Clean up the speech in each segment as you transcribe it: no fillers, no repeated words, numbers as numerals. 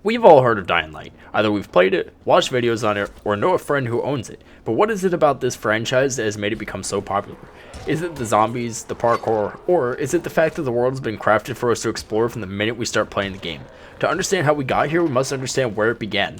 We've all heard of Dying Light. Either we've played it, watched videos on it, or know a friend who owns it. But what is it about this franchise that has made it become so popular? Is it the zombies, the parkour, or is it the fact that the world has been crafted for us to explore from the minute we start playing the game? To understand how we got here, we must understand where it began.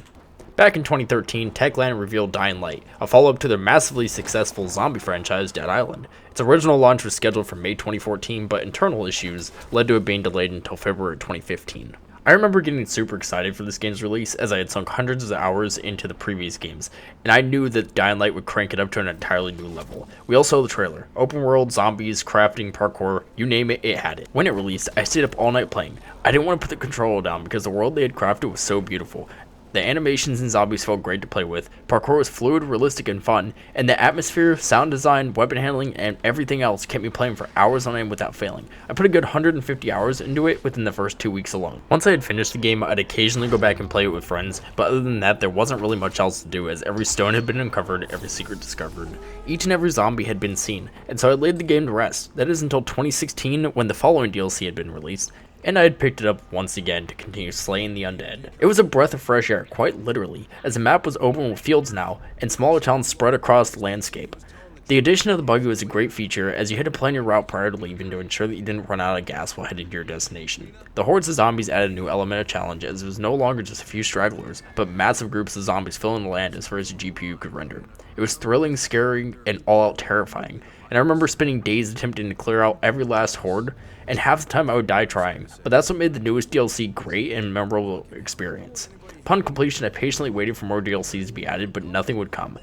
Back in 2013, Techland revealed Dying Light, a follow-up to their massively successful zombie franchise, Dead Island. Its original launch was scheduled for May 2014, but internal issues led to it being delayed until February 2015. I remember getting super excited for this game's release as I had sunk hundreds of hours into the previous games, and I knew that Dying Light would crank it up to an entirely new level. We all saw the trailer. Open world, zombies, crafting, parkour, you name it, it had it. When it released, I stayed up all night playing. I didn't want to put the controller down because the world they had crafted was so beautiful. The animations and zombies felt great to play with, parkour was fluid, realistic, and fun, and the atmosphere, sound design, weapon handling, and everything else kept me playing for hours on end without failing. I put a good 150 hours into it within the first 2 weeks alone. Once I had finished the game, I'd occasionally go back and play it with friends, but other than that, there wasn't really much else to do as every stone had been uncovered, every secret discovered. Each and every zombie had been seen, and so I laid the game to rest. That is until 2016 when the following DLC had been released, and I had picked it up once again to continue slaying the undead. It was a breath of fresh air, quite literally, as the map was open with fields now, and smaller towns spread across the landscape. The addition of the buggy was a great feature, as you had to plan your route prior to leaving to ensure that you didn't run out of gas while heading to your destination. The hordes of zombies added a new element of challenge, as it was no longer just a few stragglers, but massive groups of zombies filling the land as far as your GPU could render. It was thrilling, scary, and all-out terrifying, and I remember spending days attempting to clear out every last horde, and half the time I would die trying, but that's what made the newest DLC great and memorable experience. Upon completion, I patiently waited for more DLCs to be added, but nothing would come.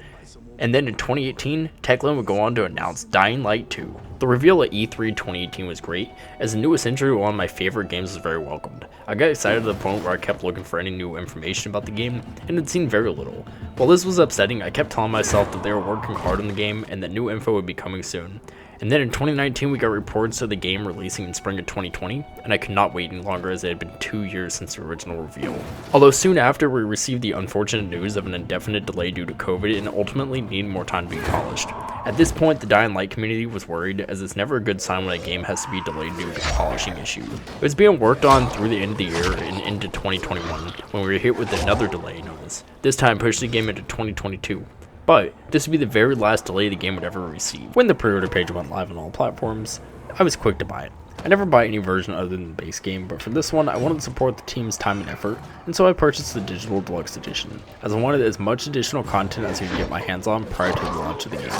And then in 2018, Techland would go on to announce Dying Light 2. The reveal at E3 2018 was great, as the newest entry to one of my favorite games was very welcomed. I got excited to the point where I kept looking for any new information about the game, and had seen very little. While this was upsetting, I kept telling myself that they were working hard on the game and that new info would be coming soon. And then in 2019, we got reports of the game releasing in spring of 2020, and I could not wait any longer as it had been 2 years since the original reveal. Although soon after, we received the unfortunate news of an indefinite delay due to COVID and ultimately needing more time to be polished. At this point, the Dying Light community was worried, as it's never a good sign when a game has to be delayed due to a polishing issue. It was being worked on through the end of the year and into 2021, when we were hit with another delay notice, this time pushing the game into 2022. But this would be the very last delay the game would ever receive. When the pre-order page went live on all platforms, I was quick to buy it. I never buy any version other than the base game, but for this one, I wanted to support the team's time and effort, and so I purchased the digital deluxe edition, as I wanted as much additional content as I could get my hands on prior to the launch of the game.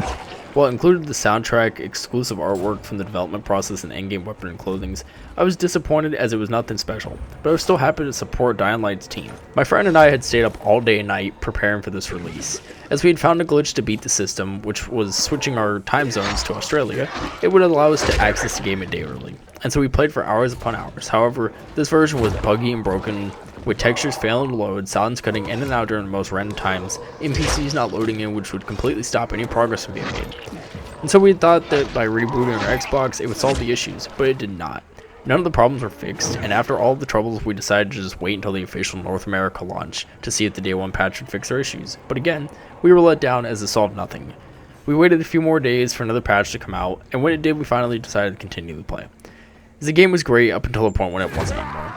While it included the soundtrack, exclusive artwork from the development process, and endgame weapon and clothings, I was disappointed as it was nothing special, but I was still happy to support Dying Light's team. My friend and I had stayed up all day and night preparing for this release. As we had found a glitch to beat the system, which was switching our time zones to Australia, it would allow us to access the game a day early, and so we played for hours upon hours. However, this version was buggy and broken, with textures failing to load, sounds cutting in and out during the most random times, NPCs not loading in, which would completely stop any progress from being made. And so we thought that by rebooting our Xbox, it would solve the issues, but it did not. None of the problems were fixed, and after all of the troubles, we decided to just wait until the official North America launch to see if the day one patch would fix our issues. But again, we were let down as it solved nothing. We waited a few more days for another patch to come out, and when it did, we finally decided to continue to play. The game was great up until the point when it wasn't anymore.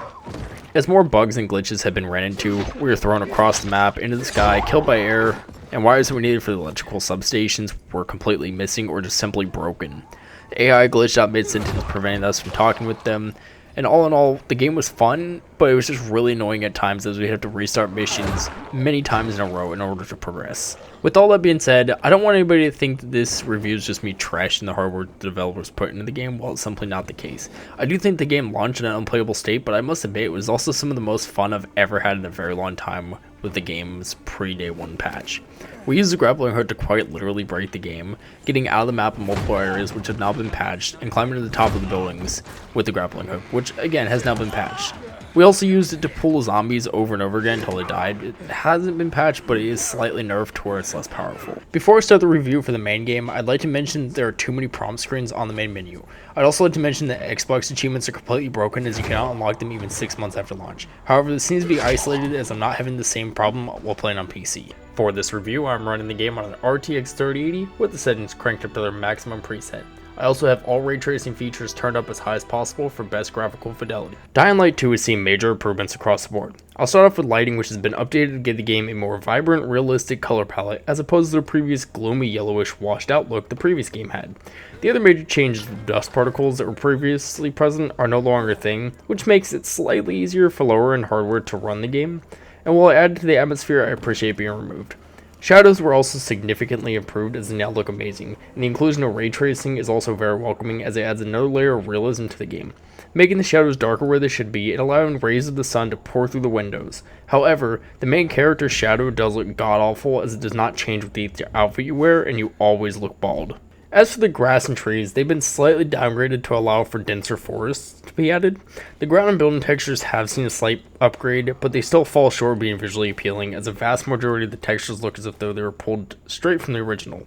As more bugs and glitches had been ran into, we were thrown across the map, into the sky, killed by air, and wires that we needed for the electrical substations were completely missing or just simply broken. The AI glitched out mid-sentence, preventing us from talking with them, and all in all, the game was fun, but it was just really annoying at times as we had to restart missions many times in a row in order to progress. With all that being said, I don't want anybody to think that this review is just me trashing the hardware the developers put into the game, while it's simply not the case. I do think the game launched in an unplayable state, but I must admit it was also some of the most fun I've ever had in a very long time with the game's pre-day one patch. We used the grappling hook to quite literally break the game, getting out of the map in multiple areas which have now been patched, and climbing to the top of the buildings with the grappling hook, which again has now been patched. We also used it to pull zombies over and over again until they died. It hasn't been patched, but it is slightly nerfed to where it's less powerful. Before I start the review for the main game, I'd like to mention that there are too many prompt screens on the main menu. I'd also like to mention that Xbox achievements are completely broken, as you cannot unlock them even 6 months after launch. However, this seems to be isolated, as I'm not having the same problem while playing on PC. For this review, I'm running the game on an RTX 3080 with the settings cranked up to their maximum preset. I also have all ray tracing features turned up as high as possible for best graphical fidelity. Dying Light 2 has seen major improvements across the board. I'll start off with lighting, which has been updated to give the game a more vibrant, realistic color palette as opposed to the previous gloomy, yellowish, washed out look the previous game had. The other major changes to the dust particles that were previously present are no longer a thing, which makes it slightly easier for lower end hardware to run the game, and while added to the atmosphere, I appreciate being removed. Shadows were also significantly improved as they now look amazing, and the inclusion of ray tracing is also very welcoming as it adds another layer of realism to the game, making the shadows darker where they should be and allowing rays of the sun to pour through the windows. However, the main character's shadow does look god-awful as it does not change with each outfit you wear and you always look bald. As for the grass and trees, they've been slightly downgraded to allow for denser forests to be added. The ground and building textures have seen a slight upgrade, but they still fall short of being visually appealing, as a vast majority of the textures look as if though they were pulled straight from the original.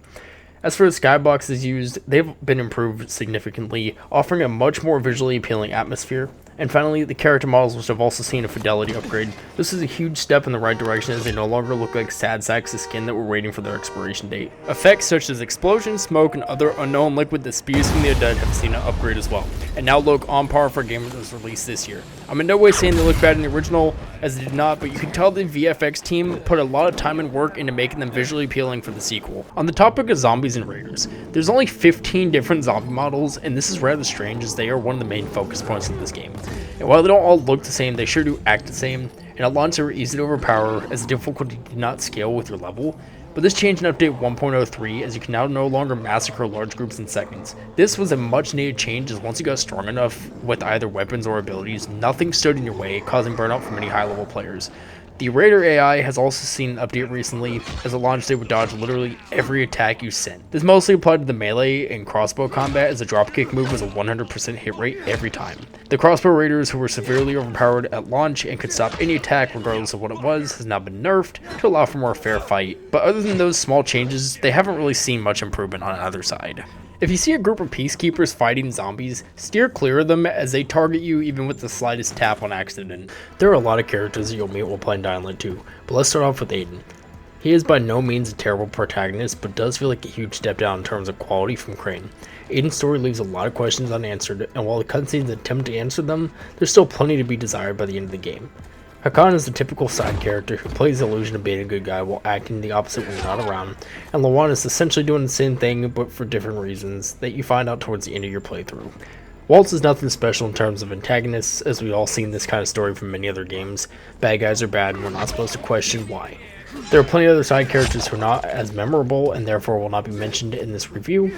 As for the skyboxes used, they've been improved significantly, offering a much more visually appealing atmosphere. And finally, the character models, which have also seen a fidelity upgrade. This is a huge step in the right direction as they no longer look like sad sacks of skin that were waiting for their expiration date. Effects such as explosion, smoke, and other unknown liquid that spews from the undead have seen an upgrade as well, and now look on par for a game that was released this year. I'm in no way saying they look bad in the original, as they did not, but you can tell the VFX team put a lot of time and work into making them visually appealing for the sequel. On the topic of zombies and raiders, there's only 15 different zombie models, and this is rather strange as they are one of the main focus points of this game. And while they don't all look the same, they sure do act the same, and at launch they were easy to overpower as the difficulty did not scale with your level. But this changed in update 1.03 as you can now no longer massacre large groups in seconds. This was a much needed change as once you got strong enough with either weapons or abilities, nothing stood in your way, causing burnout for many high level players. The Raider AI has also seen an update recently, as at launch they would dodge literally every attack you sent. This mostly applied to the melee and crossbow combat, as the dropkick move was a 100% hit rate every time. The crossbow raiders, who were severely overpowered at launch and could stop any attack regardless of what it was, has now been nerfed to allow for more fair fight. But other than those small changes, they haven't really seen much improvement on either side. If you see a group of peacekeepers fighting zombies, steer clear of them as they target you even with the slightest tap on accident. There are a lot of characters that you'll meet while playing Dying Light 2, but let's start off with Aiden. He is by no means a terrible protagonist, but does feel like a huge step down in terms of quality from Crane. Aiden's story leaves a lot of questions unanswered, and while the cutscenes attempt to answer them, there's still plenty to be desired by the end of the game. Hakan is the typical side character who plays the illusion of being a good guy while acting the opposite when you're not around, and Lawan is essentially doing the same thing but for different reasons that you find out towards the end of your playthrough. Waltz is nothing special in terms of antagonists, as we've all seen this kind of story from many other games. Bad guys are bad and we're not supposed to question why. There are plenty of other side characters who are not as memorable and therefore will not be mentioned in this review,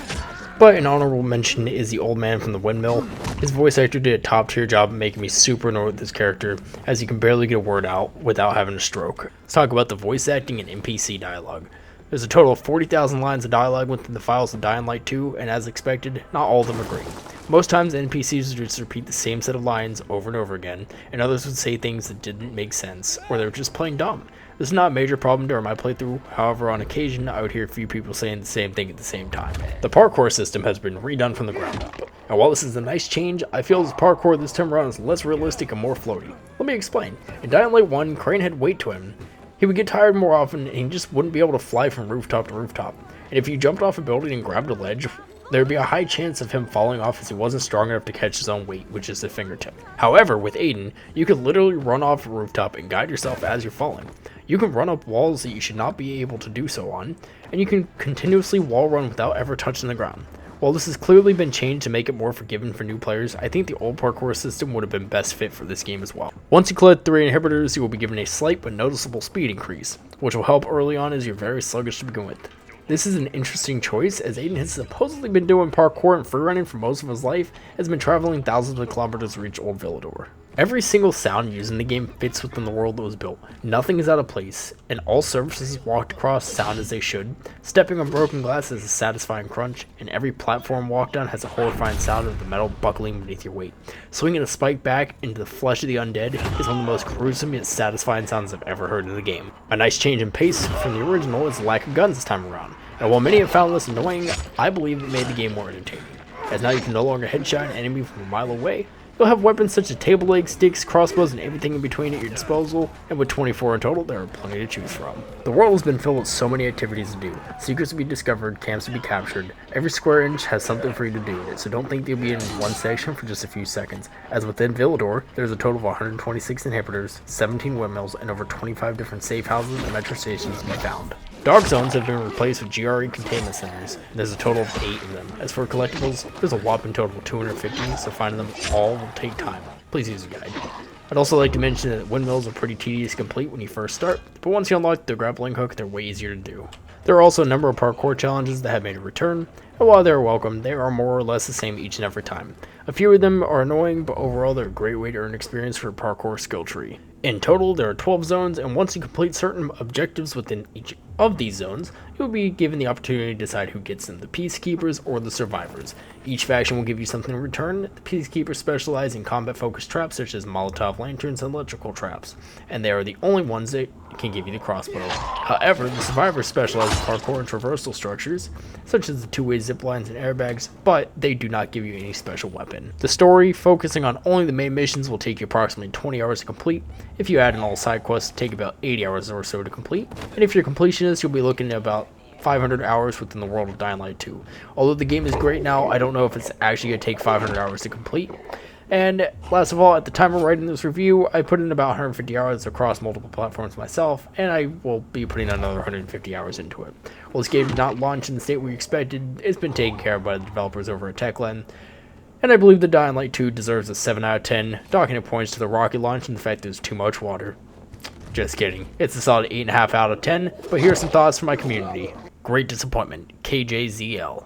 but an honorable mention is the old man from the windmill. His voice actor did a top tier job of making me super annoyed with this character, as he can barely get a word out without having a stroke. Let's talk about the voice acting and NPC dialogue. There's a total of 40,000 lines of dialogue within the files of Dying Light 2, and as expected, not all of them are great. Most times NPCs would just repeat the same set of lines over and over again, and others would say things that didn't make sense, or they were just plain dumb. This is not a major problem during my playthrough, however on occasion I would hear a few people saying the same thing at the same time. The parkour system has been redone from the ground up, and while this is a nice change, I feel this parkour this time around is less realistic and more floaty. Let me explain. In Dying Light 1, Crane had weight to him. He would get tired more often and he just wouldn't be able to fly from rooftop to rooftop, and if you jumped off a building and grabbed a ledge, there would be a high chance of him falling off as he wasn't strong enough to catch his own weight, which is a fingertip. However, with Aiden, you could literally run off a rooftop and guide yourself as you're falling. You can run up walls that you should not be able to do so on, and you can continuously wall run without ever touching the ground. While this has clearly been changed to make it more forgiving for new players, I think the old parkour system would have been best fit for this game as well. Once you collect 3 inhibitors, you will be given a slight but noticeable speed increase, which will help early on as you're very sluggish to begin with. This is an interesting choice, as Aiden has supposedly been doing parkour and freerunning for most of his life, and has been traveling thousands of kilometers to reach Old Villador. Every single sound used in the game fits within the world that was built. Nothing is out of place, and all surfaces walked across sound as they should. Stepping on broken glass has a satisfying crunch, and every platform walked down has a horrifying sound of the metal buckling beneath your weight. Swinging a spike back into the flesh of the undead is one of the most gruesome yet satisfying sounds I've ever heard in the game. A nice change in pace from the original is the lack of guns this time around, and while many have found this annoying, I believe it made the game more entertaining, as now you can no longer headshot an enemy from a mile away. You'll have weapons such as table legs, sticks, crossbows, and everything in between at your disposal, and with 24 in total, there are plenty to choose from. The world has been filled with so many activities to do, secrets to be discovered, camps to be captured. Every square inch has something for you to do in it, so don't think you'll be in one section for just a few seconds. As within Villador, there's a total of 126 inhibitors, 17 windmills, and over 25 different safe houses and metro stations to be found. Dark zones have been replaced with GRE containment centers. There's a total of 8 of them. As for collectibles, there's a whopping total of 250, so finding them all will take time. Please use a guide. I'd also like to mention that windmills are pretty tedious to complete when you first start, but once you unlock the grappling hook, they're way easier to do. There are also a number of parkour challenges that have made a return, and while they're welcome, they are more or less the same each and every time. A few of them are annoying, but overall they're a great way to earn experience for a parkour skill tree. In total, there are 12 zones, and once you complete certain objectives within each of these zones, you'll be given the opportunity to decide who gets them, the Peacekeepers or the Survivors. Each faction will give you something in return. The Peacekeepers specialize in combat-focused traps such as Molotov lanterns and electrical traps, and they are the only ones that can give you the crossbow. However, the Survivors specialize in parkour and traversal structures, such as the two-way zip lines and airbags, but they do not give you any special weapon. The story, focusing on only the main missions, will take you approximately 20 hours to complete. If you add in all side quests, it'll take about 80 hours or so to complete, and if you're a completionist, you'll be looking at about 500 hours within the world of Dying Light 2. Although the game is great now, I don't know if it's actually going to take 500 hours to complete. And last of all, at the time of writing this review, I put in about 150 hours across multiple platforms myself, and I will be putting another 150 hours into it. While this game did not launch in the state we expected, it's been taken care of by the developers over at Techland, and I believe the Dying Light 2 deserves a 7 out of 10, docking it points to the rocket launch and the fact there's too much water. Just kidding. It's a solid 8.5 out of 10, but here are some thoughts from my community. Great disappointment. KJZL.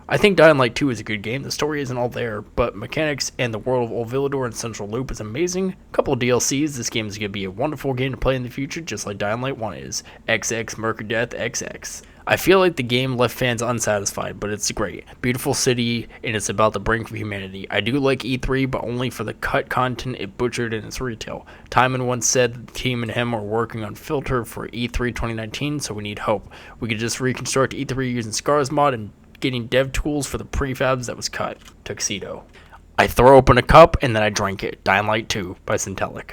I think Dying Light 2 is a good game. The story isn't all there, but mechanics and the world of Old Villador and Central Loop is amazing. A couple of DLCs. This game is going to be a wonderful game to play in the future, just like Dying Light 1 is. XX Mercadeath XX. I feel like the game left fans unsatisfied, but it's great. Beautiful city, and it's about the brink of humanity. I do like E3, but only for the cut content it butchered in its retail. Timon once said that the team and him are working on Filter for E3 2019, so we need hope. We could just reconstruct E3 using Scars mod and getting dev tools for the prefabs that was cut. Tuxedo. I throw open a cup, and then I drink it. Dying Light 2 by Syntelic.